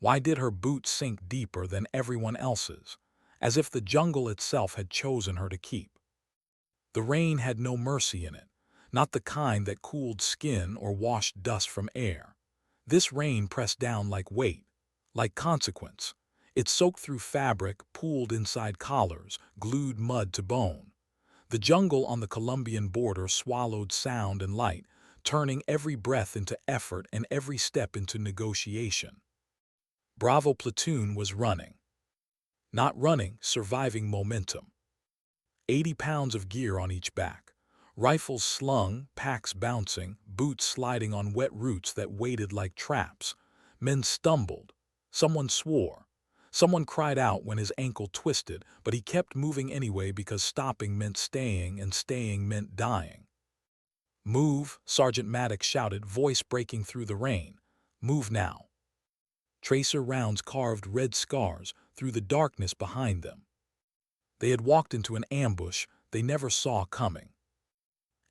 Why did her boots sink deeper than everyone else's, as if the jungle itself had chosen her to keep? The rain had no mercy in it, not the kind that cooled skin or washed dust from air. This rain pressed down like weight, like consequence. It soaked through fabric, pooled inside collars, glued mud to bone. The jungle on the Colombian border swallowed sound and light, turning every breath into effort and every step into negotiation. Bravo Platoon was running. Not running, surviving momentum. 80 pounds of gear on each back. Rifles slung, packs bouncing, boots sliding on wet roots that waited like traps. Men stumbled. Someone swore. Someone cried out when his ankle twisted, but he kept moving anyway because stopping meant staying and staying meant dying. "Move," Sergeant Maddox shouted, voice breaking through the rain. "Move now." Tracer rounds carved red scars through the darkness behind them. They had walked into an ambush they never saw coming.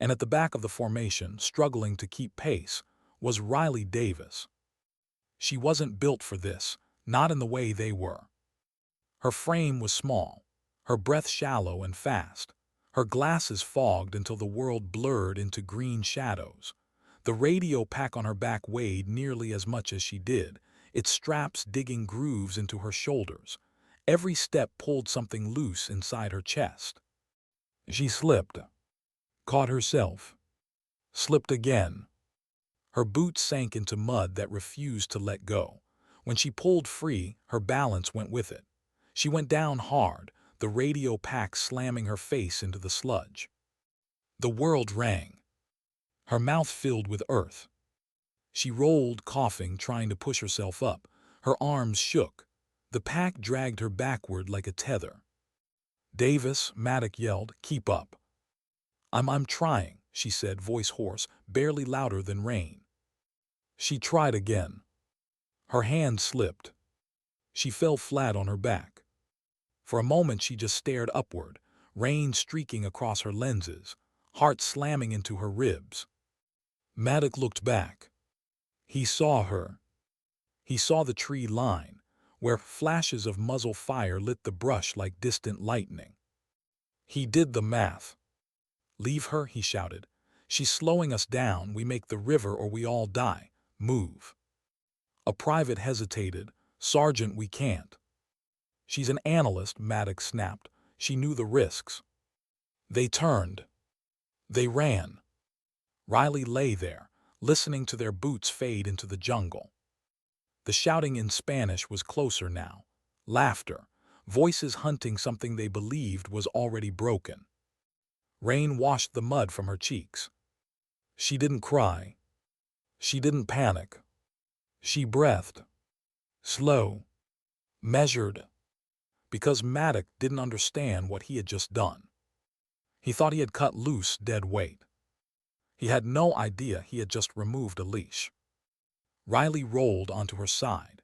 And at the back of the formation, struggling to keep pace, was Riley Davis. She wasn't built for this, not in the way they were. Her frame was small, her breath shallow and fast, her glasses fogged until the world blurred into green shadows. The radio pack on her back weighed nearly as much as she did, its straps digging grooves into her shoulders. Every step pulled something loose inside her chest. She slipped, caught herself, slipped again. Her boots sank into mud that refused to let go. When she pulled free, her balance went with it. She went down hard, the radio pack slamming her face into the sludge. The world rang. Her mouth filled with earth. She rolled, coughing, trying to push herself up. Her arms shook. The pack dragged her backward like a tether. "Davis," Maddox yelled, "keep up." I'm trying," she said, voice hoarse, barely louder than rain. She tried again. Her hand slipped. She fell flat on her back. For a moment she just stared upward, rain streaking across her lenses, heart slamming into her ribs. Maddox looked back. He saw her. He saw the tree line, where flashes of muzzle fire lit the brush like distant lightning. He did the math. "Leave her," he shouted. "She's slowing us down. We make the river or we all die. Move." A private hesitated. "Sergeant, we can't." "She's an analyst," Maddox snapped. "She knew the risks." They turned. They ran. Riley lay there, listening to their boots fade into the jungle. The shouting in Spanish was closer now. Laughter. Voices hunting something they believed was already broken. Rain washed the mud from her cheeks. She didn't cry. She didn't panic. She breathed. Slow. Measured. Because Maddox didn't understand what he had just done. He thought he had cut loose dead weight. He had no idea he had just removed a leash. Riley rolled onto her side.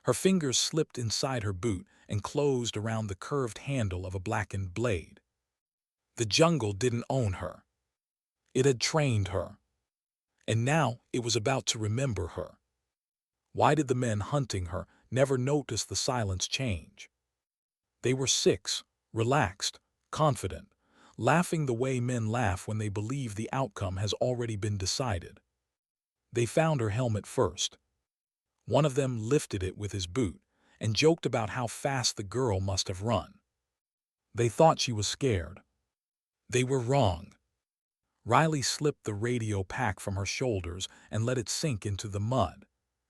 Her fingers slipped inside her boot and closed around the curved handle of a blackened blade. The jungle didn't own her. It had trained her. And now it was about to remember her. Why did the men hunting her never notice the silence change? They were 6, relaxed, confident, laughing the way men laugh when they believe the outcome has already been decided. They found her helmet first. One of them lifted it with his boot and joked about how fast the girl must have run. They thought she was scared. They were wrong. Riley slipped the radio pack from her shoulders and let it sink into the mud.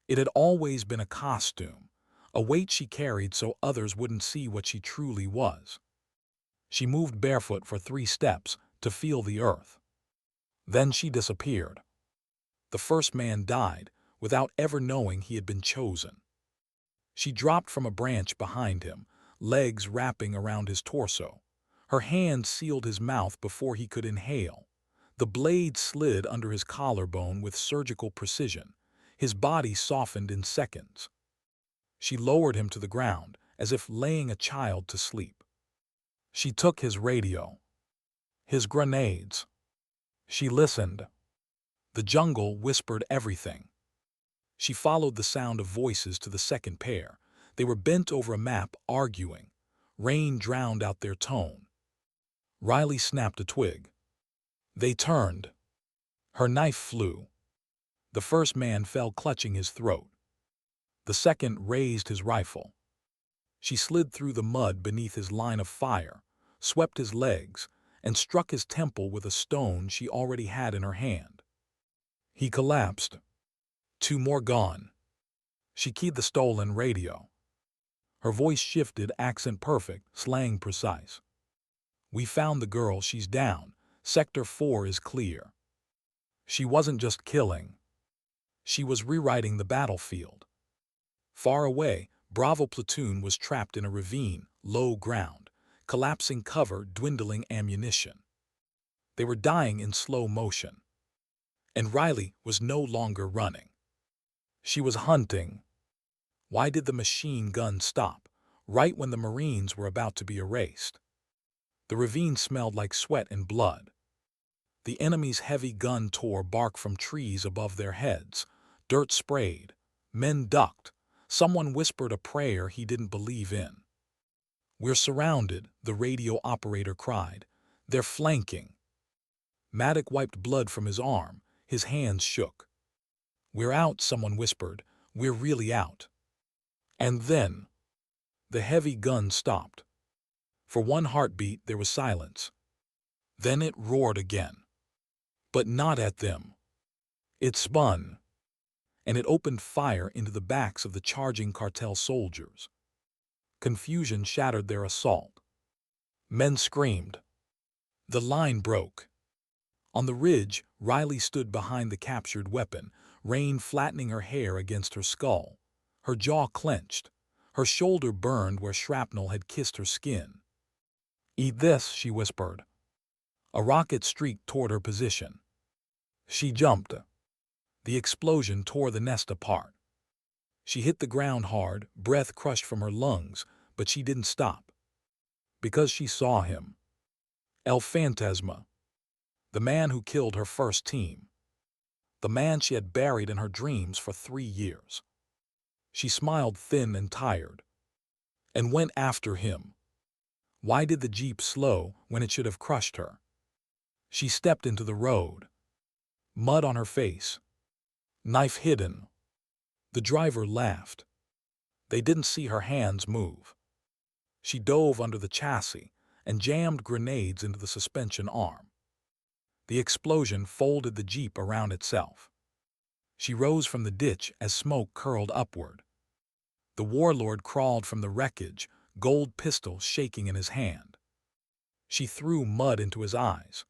It had always been a costume, a weight she carried so others wouldn't see what she truly was. She moved barefoot for 3 steps to feel the earth. Then she disappeared. The first man died without ever knowing he had been chosen. She dropped from a branch behind him, legs wrapping around his torso. Her hand sealed his mouth before he could inhale. The blade slid under his collarbone with surgical precision. His body softened in seconds. She lowered him to the ground, as if laying a child to sleep. She took his radio, his grenades. She listened. The jungle whispered everything. She followed the sound of voices to the second pair. They were bent over a map, arguing. Rain drowned out their tone. Riley snapped a twig. They turned. Her knife flew. The first man fell clutching his throat. The second raised his rifle. She slid through the mud beneath his line of fire, swept his legs, and struck his temple with a stone she already had in her hand. He collapsed. Two more gone. She keyed the stolen radio. Her voice shifted, accent perfect, slang precise. We found the girl, she's down. Sector 4 is clear. She wasn't just killing. She was rewriting the battlefield. Far away, Bravo platoon was trapped in a ravine, low ground, collapsing cover, dwindling ammunition. They were dying in slow motion. And Riley was no longer running. She was hunting. Why did the machine gun stop, right when the Marines were about to be erased? The ravine smelled like sweat and blood. The enemy's heavy gun tore bark from trees above their heads. Dirt sprayed. Men ducked. Someone whispered a prayer he didn't believe in. We're surrounded, the radio operator cried. They're flanking. Maddox wiped blood from his arm. His hands shook. We're out, someone whispered. We're really out. And then, the heavy gun stopped. For one heartbeat, there was silence. Then it roared again. But not at them. It spun. And it opened fire into the backs of the charging cartel soldiers. Confusion shattered their assault. Men screamed. The line broke. On the ridge, Riley stood behind the captured weapon, rain flattening her hair against her skull. Her jaw clenched. Her shoulder burned where shrapnel had kissed her skin. Eat this, she whispered. A rocket streaked toward her position. She jumped. The explosion tore the nest apart. She hit the ground hard, breath crushed from her lungs, but she didn't stop. Because she saw him. El Fantasma. The man who killed her first team. The man she had buried in her dreams for 3 years. She smiled thin and tired. And went after him. Why did the jeep slow when it should have crushed her? She stepped into the road. Mud on her face. Knife hidden. The driver laughed. They didn't see her hands move. She dove under the chassis and jammed grenades into the suspension arm. The explosion folded the jeep around itself. She rose from the ditch as smoke curled upward. The warlord crawled from the wreckage, gold pistol shaking in his hand. She threw mud into his eyes.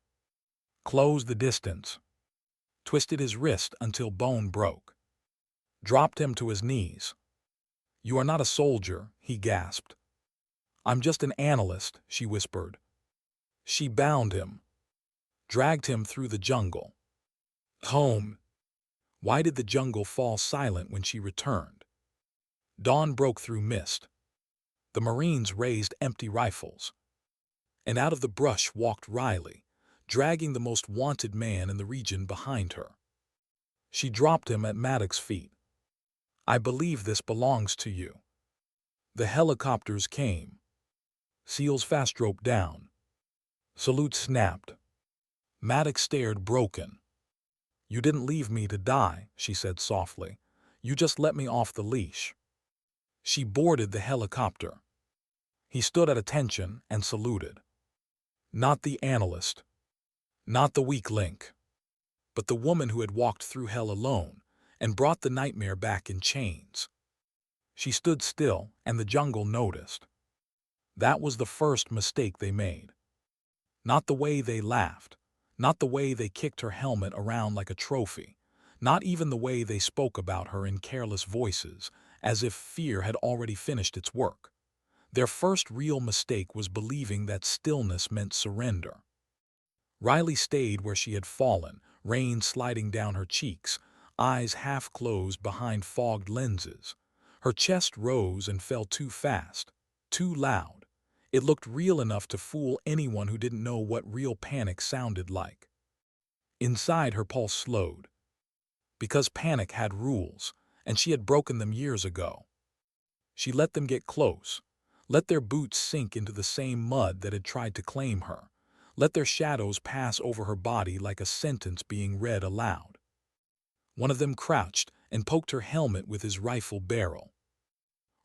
Closed the distance. Twisted his wrist until bone broke. Dropped him to his knees. You are not a soldier, he gasped. I'm just an analyst, she whispered. She bound him. Dragged him through the jungle. Home. Why did the jungle fall silent when she returned? Dawn broke through mist. The Marines raised empty rifles. And out of the brush walked Riley, dragging the most wanted man in the region behind her. She dropped him at Maddox's feet. I believe this belongs to you. The helicopters came. SEALs fast roped down. Salute snapped. Maddox stared broken. You didn't leave me to die, she said softly. You just let me off the leash. She boarded the helicopter. He stood at attention and saluted. Not the analyst. Not the weak link. But the woman who had walked through hell alone and brought the nightmare back in chains. She stood still, and the jungle noticed. That was the first mistake they made. Not the way they laughed. Not the way they kicked her helmet around like a trophy. Not even the way they spoke about her in careless voices, as if fear had already finished its work. Their first real mistake was believing that stillness meant surrender. Riley stayed where she had fallen, rain sliding down her cheeks, eyes half closed behind fogged lenses. Her chest rose and fell too fast, too loud. It looked real enough to fool anyone who didn't know what real panic sounded like. Inside, her pulse slowed. Because panic had rules, and she had broken them years ago. She let them get close, let their boots sink into the same mud that had tried to claim her, let their shadows pass over her body like a sentence being read aloud. One of them crouched and poked her helmet with his rifle barrel.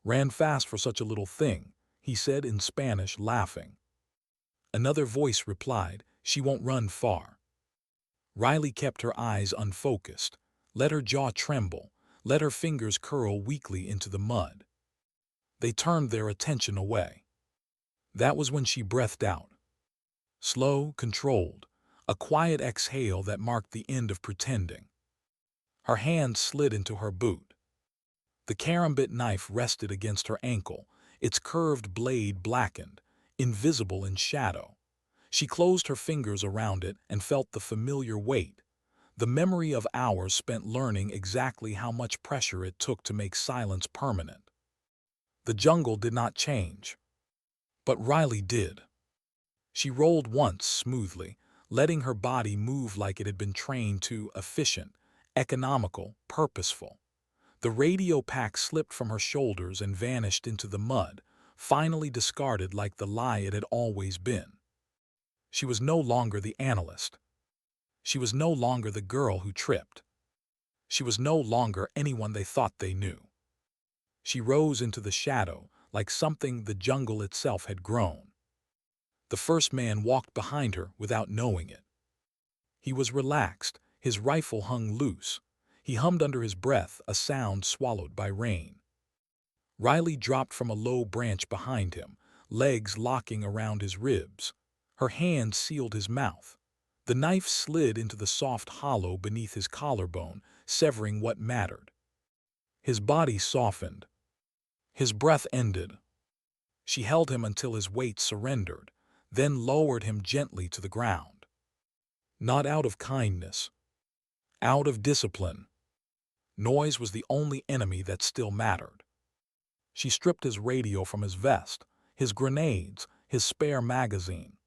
"Ran fast for such a little thing," he said in Spanish, laughing. Another voice replied, "She won't run far." Riley kept her eyes unfocused, let her jaw tremble, let her fingers curl weakly into the mud. They turned their attention away. That was when she breathed out. Slow, controlled, a quiet exhale that marked the end of pretending. Her hand slid into her boot. The karambit knife rested against her ankle, its curved blade blackened, invisible in shadow. She closed her fingers around it and felt the familiar weight, the memory of hours spent learning exactly how much pressure it took to make silence permanent. The jungle did not change, but Riley did. She rolled once smoothly, letting her body move like it had been trained to efficient, economical, purposeful. The radio pack slipped from her shoulders and vanished into the mud, finally discarded like the lie it had always been. She was no longer the analyst. She was no longer the girl who tripped. She was no longer anyone they thought they knew. She rose into the shadow like something the jungle itself had grown. The first man walked behind her without knowing it. He was relaxed, his rifle hung loose. He hummed under his breath, a sound swallowed by rain. Riley dropped from a low branch behind him, legs locking around his ribs. Her hand sealed his mouth. The knife slid into the soft hollow beneath his collarbone, severing what mattered. His body softened. His breath ended. She held him until his weight surrendered, then lowered him gently to the ground. Not out of kindness. Out of discipline. Noise was the only enemy that still mattered. She stripped his radio from his vest, his grenades, his spare magazine.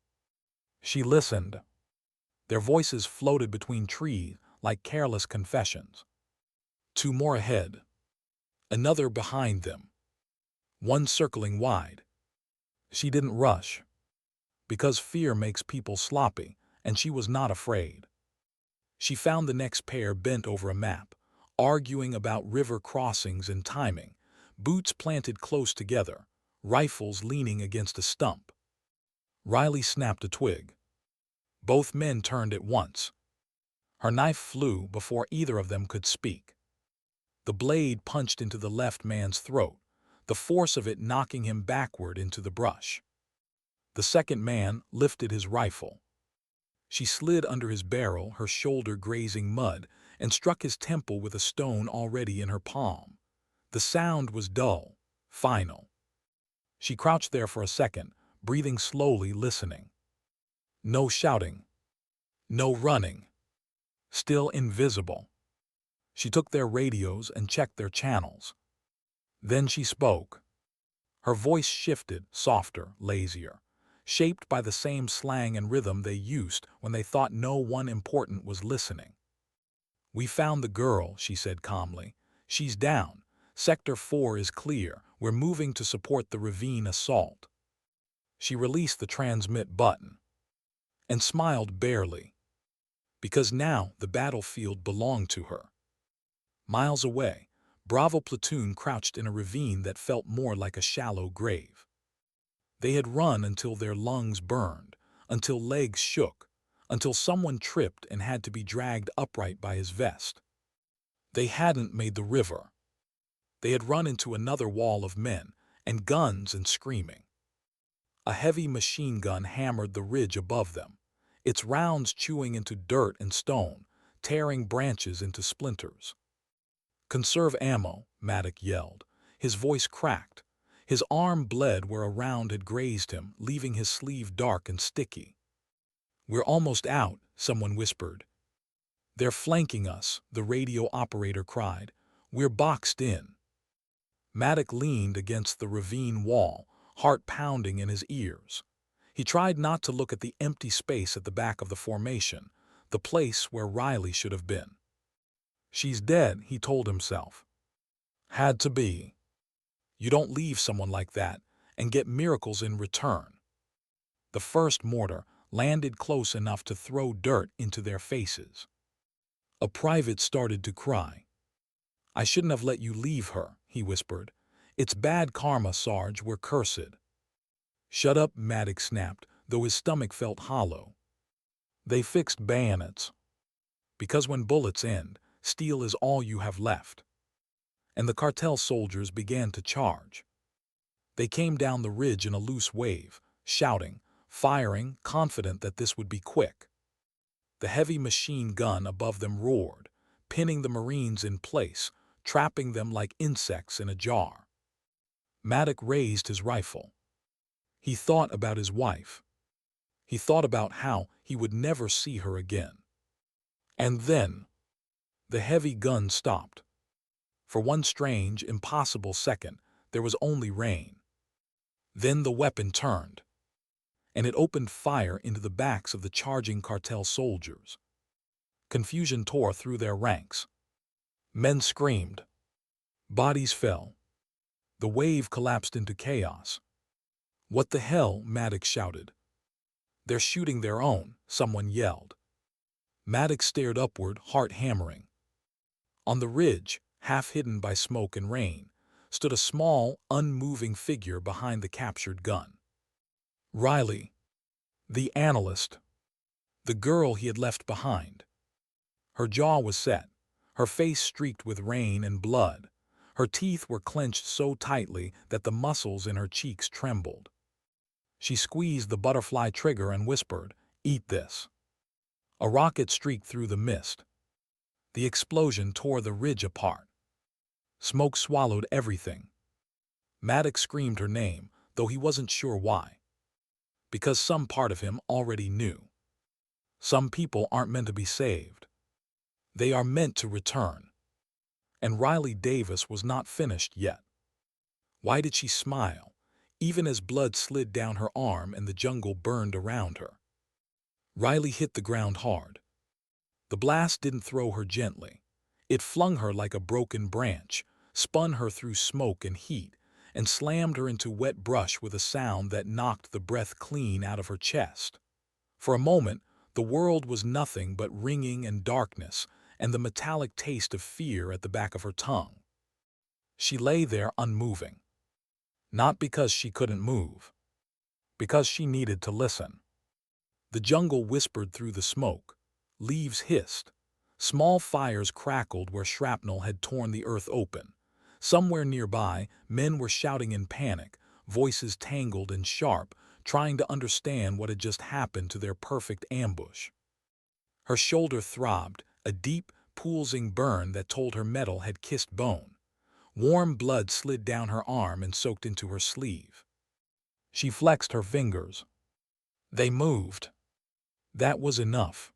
She listened. Their voices floated between trees like careless confessions. Two more ahead. Another behind them. One circling wide. She didn't rush. Because fear makes people sloppy, and she was not afraid. She found the next pair bent over a map, arguing about river crossings and timing, boots planted close together, rifles leaning against a stump. Riley snapped a twig. Both men turned at once. Her knife flew before either of them could speak. The blade punched into the left man's throat, the force of it knocking him backward into the brush. The second man lifted his rifle. She slid under his barrel, her shoulder grazing mud, and struck his temple with a stone already in her palm. The sound was dull, final. She crouched there for a second, breathing slowly, listening. No shouting. No running. Still invisible. She took their radios and checked their channels. Then she spoke. Her voice shifted, softer, lazier, shaped by the same slang and rhythm they used when they thought no one important was listening. "We found the girl," she said calmly. "She's down. Sector 4 is clear. We're moving to support the ravine assault." She released the transmit button and smiled barely, because now the battlefield belonged to her. Miles away, Bravo platoon crouched in a ravine that felt more like a shallow grave. They had run until their lungs burned, until legs shook, until someone tripped and had to be dragged upright by his vest. They hadn't made the river. They had run into another wall of men, and guns and screaming. A heavy machine gun hammered the ridge above them, its rounds chewing into dirt and stone, tearing branches into splinters. "Conserve ammo," Maddock yelled. His voice cracked. His arm bled where a round had grazed him, leaving his sleeve dark and sticky. "We're almost out," someone whispered. "They're flanking us," the radio operator cried. "We're boxed in." Maddock leaned against the ravine wall, heart pounding in his ears. He tried not to look at the empty space at the back of the formation, the place where Riley should have been. "She's dead," he told himself. Had to be. You don't leave someone like that and get miracles in return. The first mortar landed close enough to throw dirt into their faces. A private started to cry. "I shouldn't have let you leave her," he whispered. "It's bad karma, Sarge, we're cursed." "Shut up," Maddox snapped, though his stomach felt hollow. They fixed bayonets. Because when bullets end, steel is all you have left. And the cartel soldiers began to charge. They came down the ridge in a loose wave, shouting, firing, confident that this would be quick. The heavy machine gun above them roared, pinning the Marines in place, trapping them like insects in a jar. Maddox raised his rifle. He thought about his wife. He thought about how he would never see her again. And then, the heavy gun stopped. For one strange, impossible second, there was only rain. Then the weapon turned, and it opened fire into the backs of the charging cartel soldiers. Confusion tore through their ranks. Men screamed. Bodies fell. The wave collapsed into chaos. "What the hell?" Maddox shouted. "They're shooting their own," someone yelled. Maddox stared upward, heart hammering. On the ridge, half hidden by smoke and rain, stood a small, unmoving figure behind the captured gun. Riley, the analyst, the girl he had left behind. Her jaw was set, her face streaked with rain and blood. Her teeth were clenched so tightly that the muscles in her cheeks trembled. She squeezed the butterfly trigger and whispered, "Eat this." A rocket streaked through the mist. The explosion tore the ridge apart. Smoke swallowed everything. Maddox screamed her name, though he wasn't sure why. Because some part of him already knew. Some people aren't meant to be saved. They are meant to return. And Riley Davis was not finished yet. Why did she smile, even as blood slid down her arm and the jungle burned around her? Riley hit the ground hard. The blast didn't throw her gently. It flung her like a broken branch, spun her through smoke and heat, and slammed her into wet brush with a sound that knocked the breath clean out of her chest. For a moment, the world was nothing but ringing and darkness, and the metallic taste of fear at the back of her tongue. She lay there unmoving. Not because she couldn't move. Because she needed to listen. The jungle whispered through the smoke. Leaves hissed. Small fires crackled where shrapnel had torn the earth open. Somewhere nearby, men were shouting in panic, voices tangled and sharp, trying to understand what had just happened to their perfect ambush. Her shoulder throbbed, a deep, pulsing burn that told her metal had kissed bone. Warm blood slid down her arm and soaked into her sleeve. She flexed her fingers. They moved. That was enough.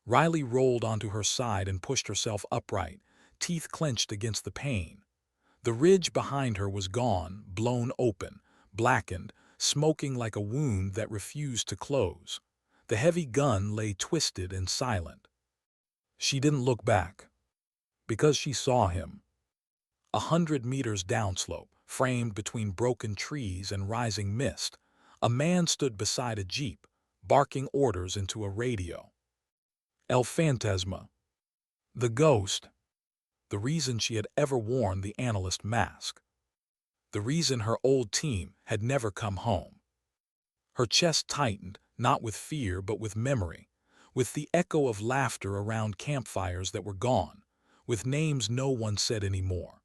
Riley rolled onto her side and pushed herself upright, teeth clenched against the pain. The ridge behind her was gone, blown open, blackened, smoking like a wound that refused to close. The heavy gun lay twisted and silent. She didn't look back. Because she saw him. 100 meters downslope, framed between broken trees and rising mist, a man stood beside a jeep, barking orders into a radio. El Fantasma. The ghost. The reason she had ever worn the analyst mask. The reason her old team had never come home. Her chest tightened, not with fear but with memory, with the echo of laughter around campfires that were gone, with names no one said anymore.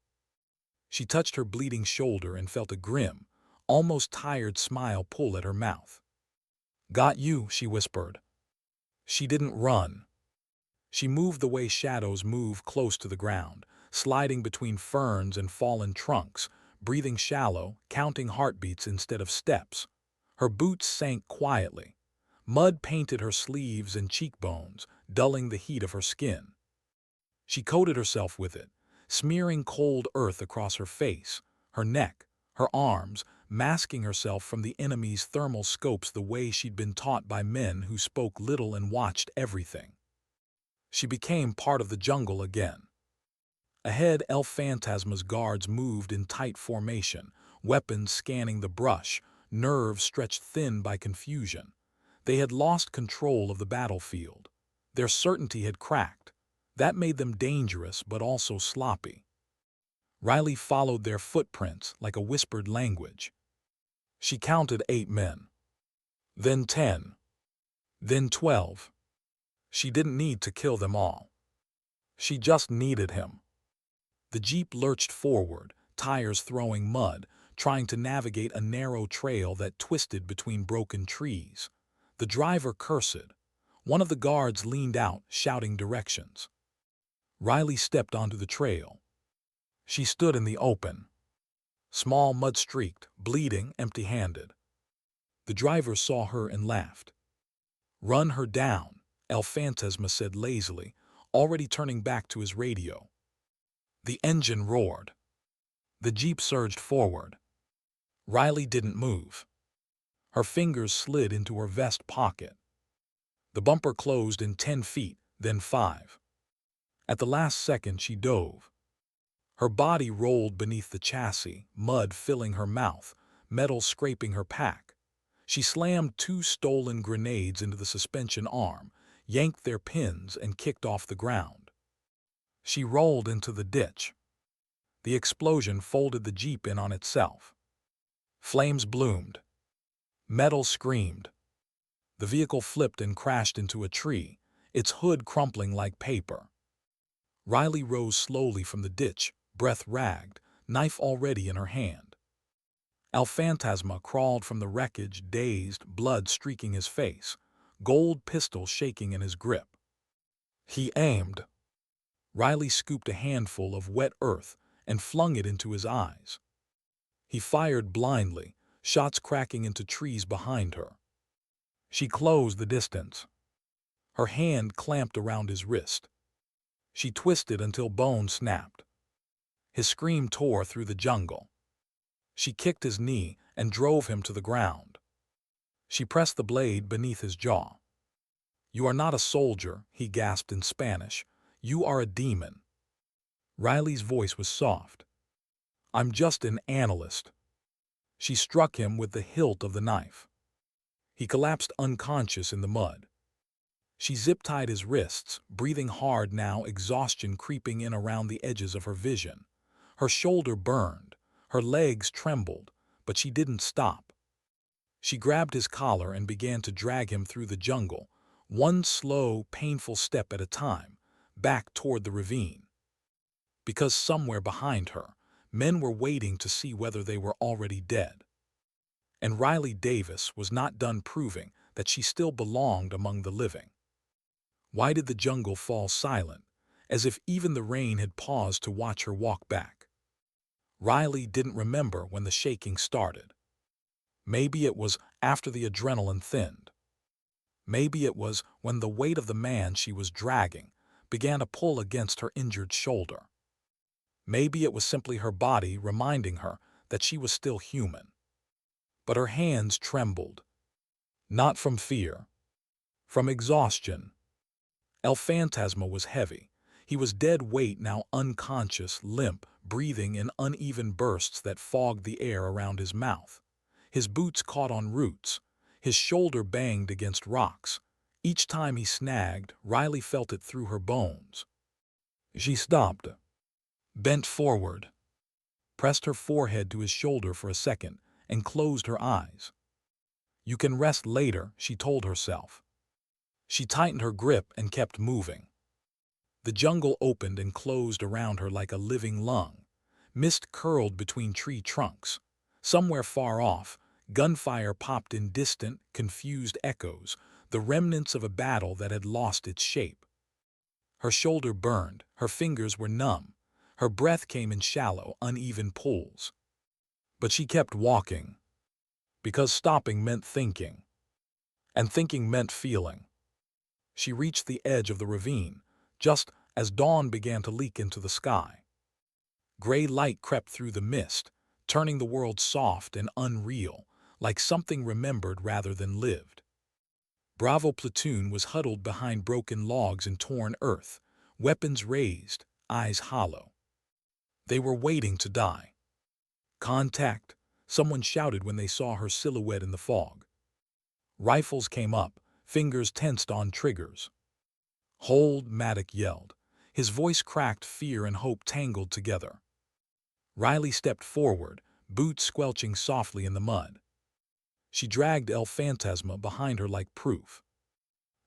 She touched her bleeding shoulder and felt a grim, almost tired smile pull at her mouth. "Got you," she whispered. She didn't run. She moved the way shadows move close to the ground, sliding between ferns and fallen trunks, breathing shallow, counting heartbeats instead of steps. Her boots sank quietly. Mud painted her sleeves and cheekbones, dulling the heat of her skin. She coated herself with it, smearing cold earth across her face, her neck, her arms, masking herself from the enemy's thermal scopes the way she'd been taught by men who spoke little and watched everything. She became part of the jungle again. Ahead, El Phantasma's guards moved in tight formation, weapons scanning the brush, nerves stretched thin by confusion. They had lost control of the battlefield. Their certainty had cracked. That made them dangerous but also sloppy. Riley followed their footprints like a whispered language. She counted 8 men. Then 10. Then 12. She didn't need to kill them all. She just needed him. The jeep lurched forward, tires throwing mud, trying to navigate a narrow trail that twisted between broken trees. The driver cursed. One of the guards leaned out, shouting directions. Riley stepped onto the trail. She stood in the open. Small, mud-streaked, bleeding, empty-handed. The driver saw her and laughed. "Run her down," El Phantasma said lazily, already turning back to his radio. The engine roared. The jeep surged forward. Riley didn't move. Her fingers slid into her vest pocket. The bumper closed in 10 feet, then 5. At the last second, she dove. Her body rolled beneath the chassis, mud filling her mouth, metal scraping her pack. She slammed 2 stolen grenades into the suspension arm, yanked their pins, and kicked off the ground. She rolled into the ditch. The explosion folded the jeep in on itself. Flames bloomed. Metal screamed. The vehicle flipped and crashed into a tree, its hood crumpling like paper. Riley rose slowly from the ditch, breath ragged, knife already in her hand. El Phantasma crawled from the wreckage, dazed, blood streaking his face, gold pistol shaking in his grip. He aimed. Riley scooped a handful of wet earth and flung it into his eyes. He fired blindly, shots cracking into trees behind her. She closed the distance. Her hand clamped around his wrist. She twisted until bone snapped. His scream tore through the jungle. She kicked his knee and drove him to the ground. She pressed the blade beneath his jaw. "You are not a soldier," he gasped in Spanish. "You are a demon." Riley's voice was soft. "I'm just an analyst." She struck him with the hilt of the knife. He collapsed unconscious in the mud. She zip-tied his wrists, breathing hard now, exhaustion creeping in around the edges of her vision. Her shoulder burned. Her legs trembled, but she didn't stop. She grabbed his collar and began to drag him through the jungle, one slow, painful step at a time, back toward the ravine. Because somewhere behind her, men were waiting to see whether they were already dead. And Riley Davis was not done proving that she still belonged among the living. Why did the jungle fall silent, as if even the rain had paused to watch her walk back? Riley didn't remember when the shaking started. Maybe it was after the adrenaline thinned. Maybe it was when the weight of the man she was dragging began to pull against her injured shoulder. Maybe it was simply her body reminding her that she was still human. But her hands trembled. Not from fear. From exhaustion. El Phantasma was heavy. He was dead weight now, unconscious, limp, breathing in uneven bursts that fogged the air around his mouth. His boots caught on roots. His shoulder banged against rocks. Each time he snagged, Riley felt it through her bones. She stopped, bent forward, pressed her forehead to his shoulder for a second, and closed her eyes. "You can rest later," she told herself. She tightened her grip and kept moving. The jungle opened and closed around her like a living lung. Mist curled between tree trunks. Somewhere far off, gunfire popped in distant, confused echoes, the remnants of a battle that had lost its shape. Her shoulder burned, her fingers were numb, her breath came in shallow, uneven pulls. But she kept walking, because stopping meant thinking, and thinking meant feeling. She reached the edge of the ravine, just as dawn began to leak into the sky. Gray light crept through the mist, turning the world soft and unreal, like something remembered rather than lived. Bravo platoon was huddled behind broken logs and torn earth, weapons raised, eyes hollow. They were waiting to die. Contact, someone shouted when they saw her silhouette in the fog. Rifles came up, fingers tensed on triggers. Hold, Maddox yelled. His voice cracked, fear and hope tangled together. Riley stepped forward, boots squelching softly in the mud. She dragged El Fantasma behind her like proof.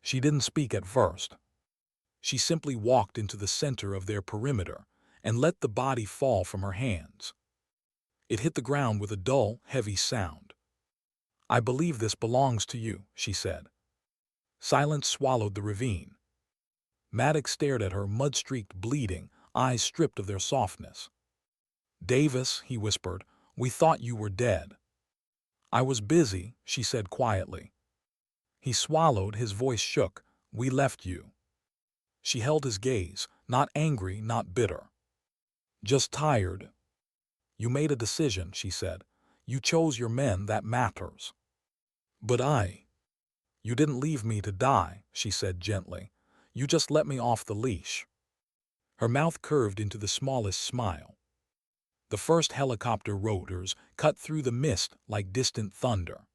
She didn't speak at first. She simply walked into the center of their perimeter and let the body fall from her hands. It hit the ground with a dull, heavy sound. "I believe this belongs to you," she said. Silence swallowed the ravine. Maddox stared at her, mud-streaked, bleeding, eyes stripped of their softness. "Davis," he whispered, "we thought you were dead." "I was busy," she said quietly. He swallowed, his voice shook. "We left you." She held his gaze, not angry, not bitter. "Just tired." "You made a decision," she said. "You chose your men, that matters." "But You didn't leave me to die," she said gently. "You just let me off the leash." Her mouth curved into the smallest smile. The first helicopter rotors cut through the mist like distant thunder.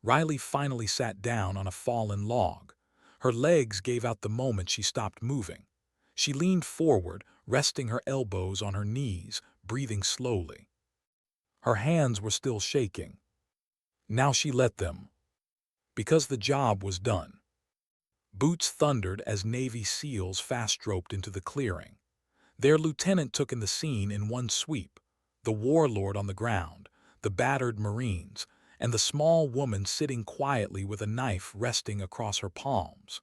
Riley finally sat down on a fallen log. Her legs gave out the moment she stopped moving. She leaned forward, resting her elbows on her knees, breathing slowly. Her hands were still shaking. Now she let them. Because the job was done. Boots thundered as Navy SEALs fast-roped into the clearing. Their lieutenant took in the scene in one sweep. The warlord on the ground, the battered Marines, and the small woman sitting quietly with a knife resting across her palms.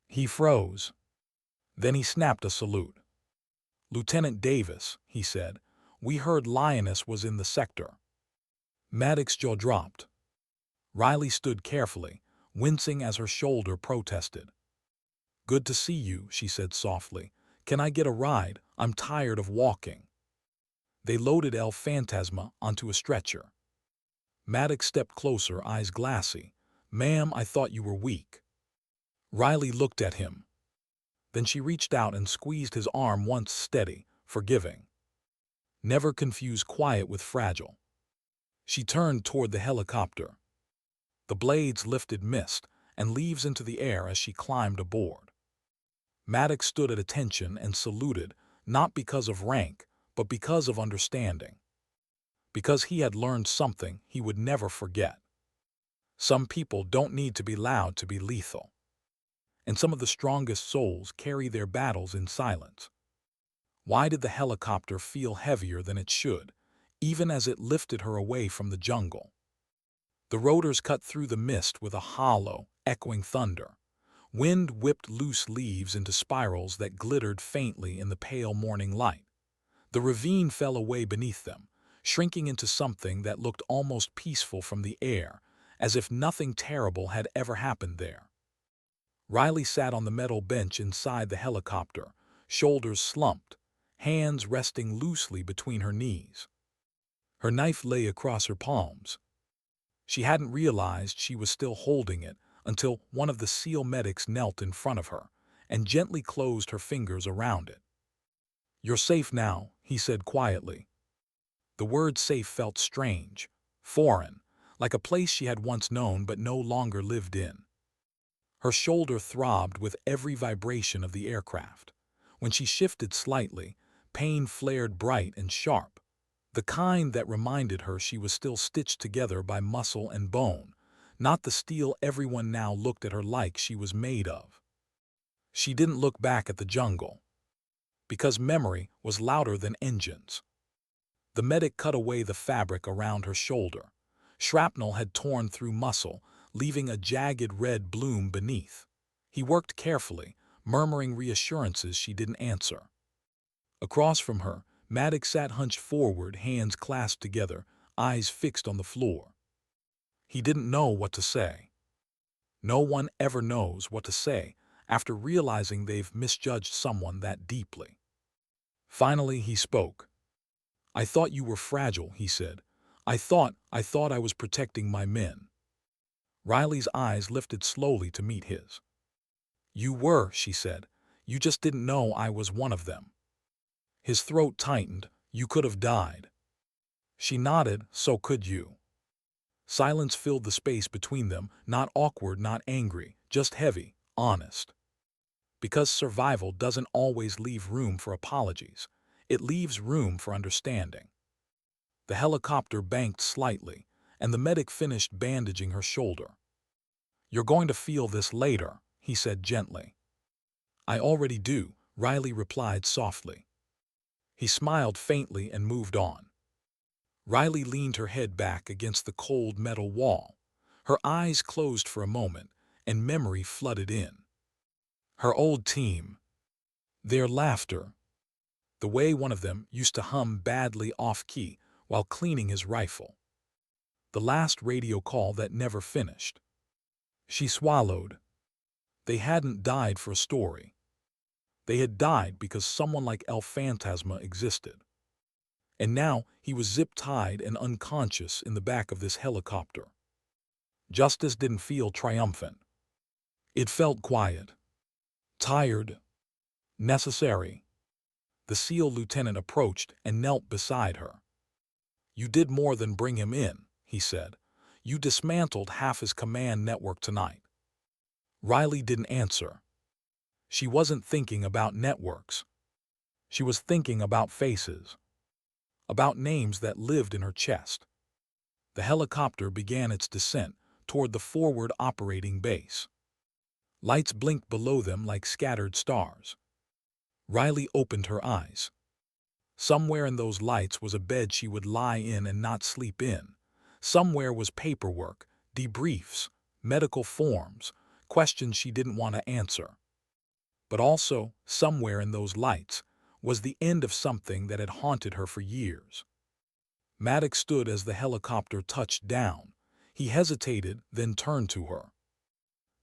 He froze. Then he snapped a salute. "Lieutenant Davis," he said, "we heard Lioness was in the sector." Maddox's jaw dropped. Riley stood carefully, wincing as her shoulder protested. "Good to see you," she said softly. "Can I get a ride? I'm tired of walking." They loaded El Fantasma onto a stretcher. Maddox stepped closer, eyes glassy. "Ma'am, I thought you were weak." Riley looked at him. Then she reached out and squeezed his arm once, steady, forgiving. Never confuse quiet with fragile. She turned toward the helicopter. The blades lifted mist and leaves into the air as she climbed aboard. Maddox stood at attention and saluted, not because of rank, but because of understanding. Because he had learned something he would never forget. Some people don't need to be loud to be lethal. And some of the strongest souls carry their battles in silence. Why did the helicopter feel heavier than it should, even as it lifted her away from the jungle? The rotors cut through the mist with a hollow, echoing thunder. Wind whipped loose leaves into spirals that glittered faintly in the pale morning light. The ravine fell away beneath them, shrinking into something that looked almost peaceful from the air, as if nothing terrible had ever happened there. Riley sat on the metal bench inside the helicopter, shoulders slumped, hands resting loosely between her knees. Her knife lay across her palms. She hadn't realized she was still holding it until one of the SEAL medics knelt in front of her and gently closed her fingers around it. "You're safe now," he said quietly. The word safe felt strange, foreign, like a place she had once known but no longer lived in. Her shoulder throbbed with every vibration of the aircraft. When she shifted slightly, pain flared bright and sharp, the kind that reminded her she was still stitched together by muscle and bone, not the steel everyone now looked at her like she was made of. She didn't look back at the jungle, because memory was louder than engines. The medic cut away the fabric around her shoulder. Shrapnel had torn through muscle, leaving a jagged red bloom beneath. He worked carefully, murmuring reassurances she didn't answer. Across from her, Maddox sat hunched forward, hands clasped together, eyes fixed on the floor. He didn't know what to say. No one ever knows what to say after realizing they've misjudged someone that deeply. Finally, he spoke. "I thought you were fragile," he said. I thought I was protecting my men." Riley's eyes lifted slowly to meet his. "You were," she said. "You just didn't know I was one of them." His throat tightened. "You could have died." She nodded. "So could you." Silence filled the space between them, not awkward, not angry, just heavy, honest. Because survival doesn't always leave room for apologies. It leaves room for understanding. The helicopter banked slightly, and the medic finished bandaging her shoulder. "You're going to feel this later," he said gently. "I already do," Riley replied softly. He smiled faintly and moved on. Riley leaned her head back against the cold metal wall. Her eyes closed for a moment, and memory flooded in. Her old team. Their laughter. The way one of them used to hum badly off-key while cleaning his rifle. The last radio call that never finished. She swallowed. They hadn't died for a story. They had died because someone like El Phantasma existed. And now he was zip-tied and unconscious in the back of this helicopter. Justice didn't feel triumphant. It felt quiet, tired, necessary. The SEAL lieutenant approached and knelt beside her. "You did more than bring him in," he said. "You dismantled half his command network tonight." Riley didn't answer. She wasn't thinking about networks. She was thinking about faces, about names that lived in her chest. The helicopter began its descent toward the forward operating base. Lights blinked below them like scattered stars. Riley opened her eyes. Somewhere in those lights was a bed she would lie in and not sleep in. Somewhere was paperwork, debriefs, medical forms, questions she didn't want to answer. But also, somewhere in those lights, was the end of something that had haunted her for years. Maddox stood as the helicopter touched down. He hesitated, then turned to her.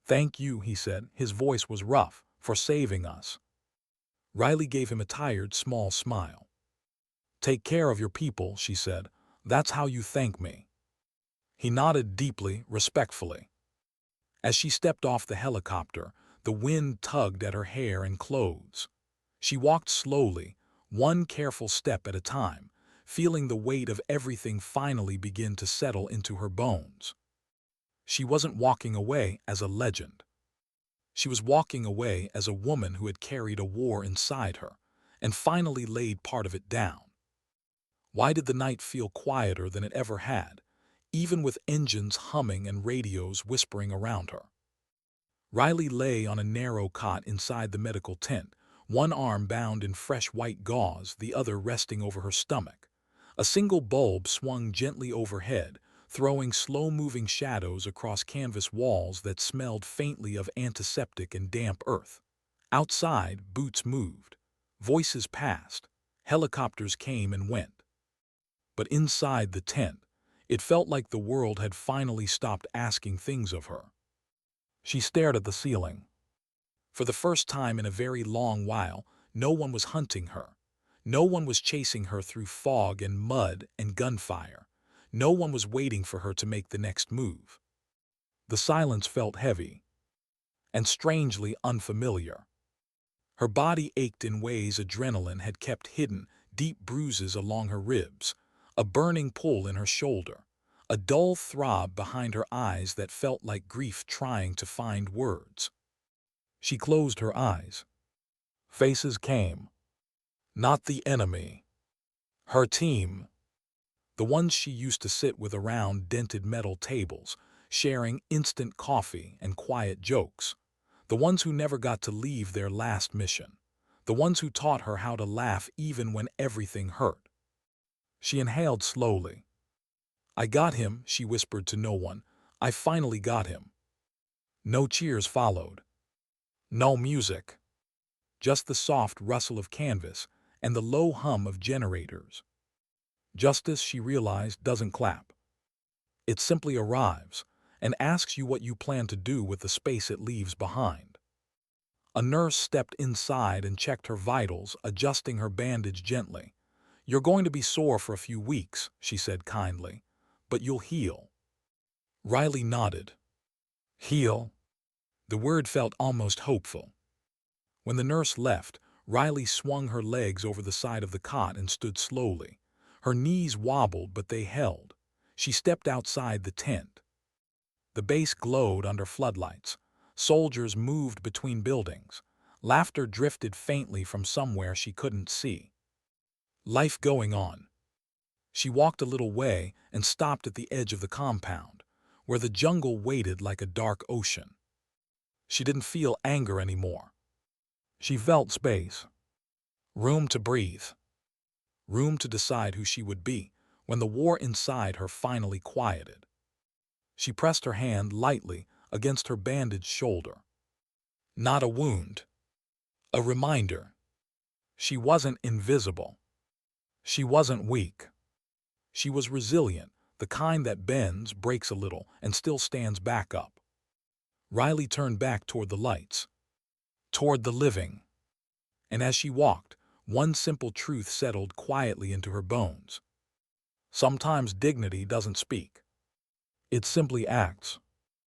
"Thank you," he said. His voice was rough, "for saving us." Riley gave him a tired, small smile. "Take care of your people," she said. "That's how you thank me." He nodded deeply, respectfully. As she stepped off the helicopter, the wind tugged at her hair and clothes. She walked slowly, one careful step at a time, feeling the weight of everything finally begin to settle into her bones. She wasn't walking away as a legend. She was walking away as a woman who had carried a war inside her and finally laid part of it down. Why did the night feel quieter than it ever had, even with engines humming and radios whispering around her? Riley lay on a narrow cot inside the medical tent, one arm bound in fresh white gauze, the other resting over her stomach. A single bulb swung gently overhead, throwing slow-moving shadows across canvas walls that smelled faintly of antiseptic and damp earth. Outside, boots moved. Voices passed. Helicopters came and went. But inside the tent, it felt like the world had finally stopped asking things of her. She stared at the ceiling. For the first time in a very long while, no one was hunting her. No one was chasing her through fog and mud and gunfire. No one was waiting for her to make the next move. The silence felt heavy and strangely unfamiliar. Her body ached in ways adrenaline had kept hidden, deep bruises along her ribs, a burning pull in her shoulder, a dull throb behind her eyes that felt like grief trying to find words. She closed her eyes. Faces came. Not the enemy. Her team. The ones she used to sit with around dented metal tables, sharing instant coffee and quiet jokes. The ones who never got to leave their last mission. The ones who taught her how to laugh even when everything hurt. She inhaled slowly. "I got him," she whispered to no one. "I finally got him." No cheers followed. No music. Just the soft rustle of canvas and the low hum of generators. Justice, she realized, doesn't clap. It simply arrives and asks you what you plan to do with the space it leaves behind. A nurse stepped inside and checked her vitals, adjusting her bandage gently. "You're going to be sore for a few weeks," she said kindly, "but you'll heal." Riley nodded. Heal? The word felt almost hopeful. When the nurse left, Riley swung her legs over the side of the cot and stood slowly. Her knees wobbled, but they held. She stepped outside the tent. The base glowed under floodlights. Soldiers moved between buildings. Laughter drifted faintly from somewhere she couldn't see. Life going on. She walked a little way and stopped at the edge of the compound, where the jungle waited like a dark ocean. She didn't feel anger anymore. She felt space. Room to breathe. Room to decide who she would be when the war inside her finally quieted. She pressed her hand lightly against her bandaged shoulder. Not a wound. A reminder. She wasn't invisible. She wasn't weak. She was resilient, the kind that bends, breaks a little, and still stands back up. Riley turned back toward the lights, toward the living. And as she walked, one simple truth settled quietly into her bones. Sometimes dignity doesn't speak. It simply acts.